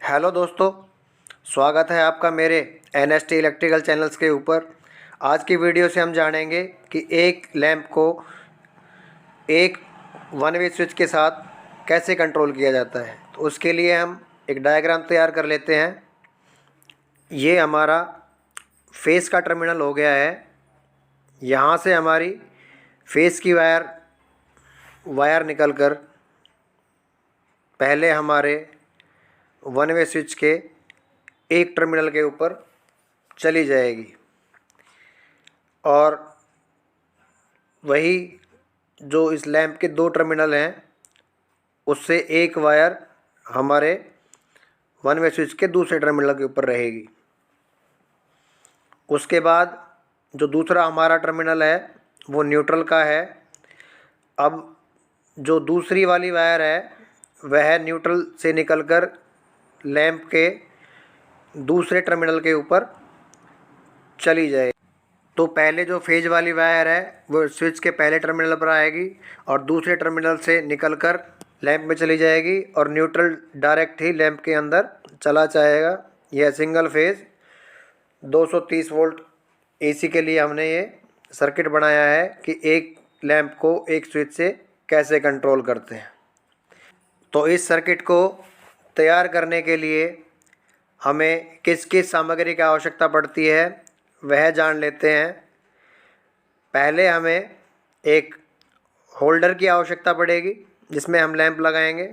Hello दोस्तों, स्वागत है आपका मेरे NST इलेक्ट्रिकल चैनल्स के ऊपर। आज की वीडियो से हम जानेंगे कि एक लैंप को एक वन वे स्विच के साथ कैसे कंट्रोल किया जाता है। तो उसके लिए हम एक डायग्राम तैयार कर लेते हैं। ये हमारा फेस का टर्मिनल हो गया है। यहाँ से हमारी फेस की वायर निकलकर पहले हमारे वन वे स्विच के एक टर्मिनल के ऊपर चली जाएगी और वही जो इस लैंप के दो टर्मिनल हैं उससे एक वायर हमारे वन वे स्विच के दूसरे टर्मिनल के ऊपर रहेगी। उसके बाद जो दूसरा हमारा टर्मिनल है वो न्यूट्रल का है। अब जो दूसरी वाली वायर है वह न्यूट्रल से निकलकर लैंप के दूसरे टर्मिनल के ऊपर चली जाए। तो पहले जो फेज वाली वायर है वो स्विच के पहले टर्मिनल पर आएगी और दूसरे टर्मिनल से निकलकर लैंप में चली जाएगी और न्यूट्रल डायरेक्ट ही लैंप के अंदर चला जाएगा। यह सिंगल फेज 230 वोल्ट AC के लिए हमने ये सर्किट बनाया है कि एक लैंप को एक स्विच से कैसे कंट्रोल करते हैं। तो इस सर्किट को तैयार करने के लिए हमें किस किस सामग्री की आवश्यकता पड़ती है वह जान लेते हैं। पहले हमें एक होल्डर की आवश्यकता पड़ेगी जिसमें हम लैंप लगाएंगे।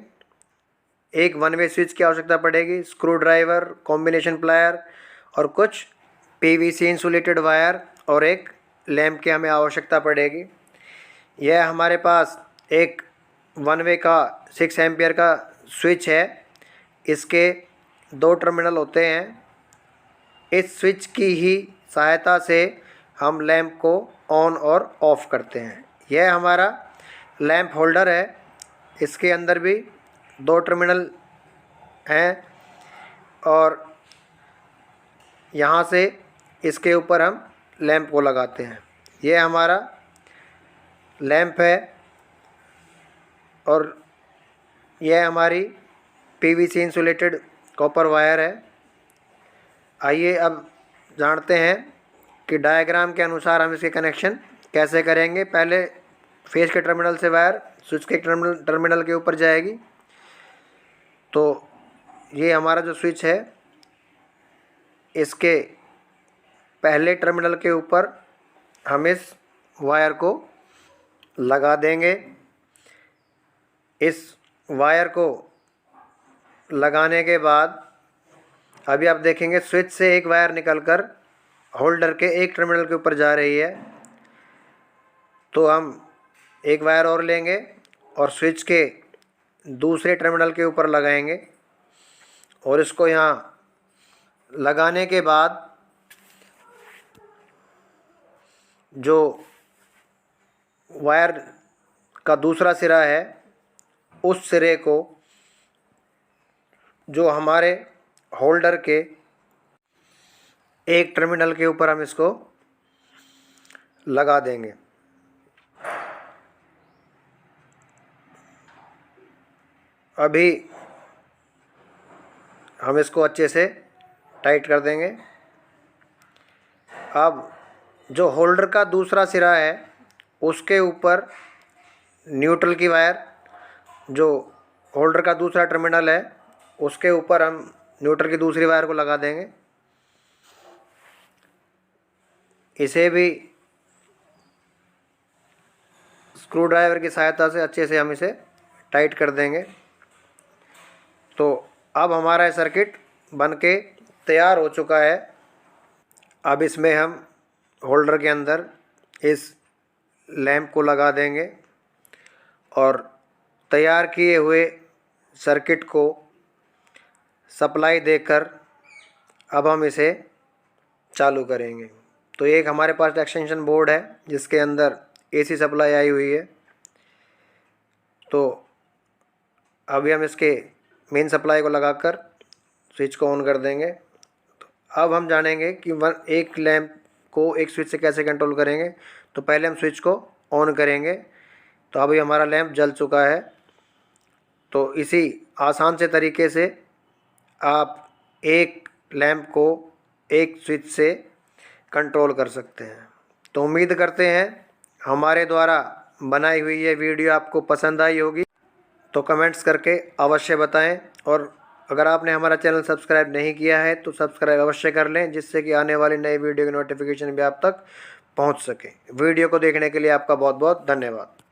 एक वन वे स्विच की आवश्यकता पड़ेगी, स्क्रू ड्राइवर, कॉम्बिनेशन प्लायर और कुछ PVC इंसुलेटेड वायर और एक लैंप की हमें आवश्यकता पड़ेगी। यह हमारे पास एक वन वे का 6 एम्पियर का स्विच है। इसके दो टर्मिनल होते हैं। इस स्विच की ही सहायता से हम लैंप को ऑन और ऑफ करते हैं। यह हमारा लैंप होल्डर है। इसके अंदर भी दो टर्मिनल हैं और यहाँ से इसके ऊपर हम लैंप को लगाते हैं। यह हमारा लैंप है और यह हमारी PVC इंसुलेटेड कॉपर वायर है। आइए अब जानते हैं कि डायग्राम के अनुसार हम इसके कनेक्शन कैसे करेंगे। पहले फेस के टर्मिनल से वायर स्विच के टर्मिनल के ऊपर जाएगी। तो ये हमारा जो स्विच है इसके पहले टर्मिनल के ऊपर हम इस वायर को लगा देंगे। इस वायर को लगाने के बाद अभी आप देखेंगे स्विच से एक वायर निकलकर होल्डर के एक टर्मिनल के ऊपर जा रही है। तो हम एक वायर और लेंगे और स्विच के दूसरे टर्मिनल के ऊपर लगाएंगे और इसको यहाँ लगाने के बाद जो वायर का दूसरा सिरा है उस सिरे को जो हमारे होल्डर के एक टर्मिनल के ऊपर हम इसको लगा देंगे। अभी हम इसको अच्छे से टाइट कर देंगे। अब जो होल्डर का दूसरा सिरा है उसके ऊपर न्यूट्रल की वायर, जो होल्डर का दूसरा टर्मिनल है उसके ऊपर हम न्यूट्रल की दूसरी वायर को लगा देंगे। इसे भी स्क्रू ड्राइवर की सहायता से अच्छे से हम इसे टाइट कर देंगे। तो अब हमारा सर्किट बनके तैयार हो चुका है। अब इसमें हम होल्डर के अंदर इस लैंप को लगा देंगे और तैयार किए हुए सर्किट को सप्लाई देकर अब हम इसे चालू करेंगे। तो एक हमारे पास एक्सटेंशन बोर्ड है जिसके अंदर AC सप्लाई आई हुई है। तो अभी हम इसके मेन सप्लाई को लगाकर स्विच को ऑन कर देंगे। तो अब हम जानेंगे कि एक लैंप को एक स्विच से कैसे कंट्रोल करेंगे। तो पहले हम स्विच को ऑन करेंगे। तो अभी हमारा लैंप जल चुका है। तो इसी आसान से तरीके से आप एक लैंप को एक स्विच से कंट्रोल कर सकते हैं। तो उम्मीद करते हैं हमारे द्वारा बनाई हुई ये वीडियो आपको पसंद आई होगी। तो कमेंट्स करके अवश्य बताएं, और अगर आपने हमारा चैनल सब्सक्राइब नहीं किया है तो सब्सक्राइब अवश्य कर लें, जिससे कि आने वाली नई वीडियो की नोटिफिकेशन भी आप तक पहुंच सके। वीडियो को देखने के लिए आपका बहुत बहुत धन्यवाद।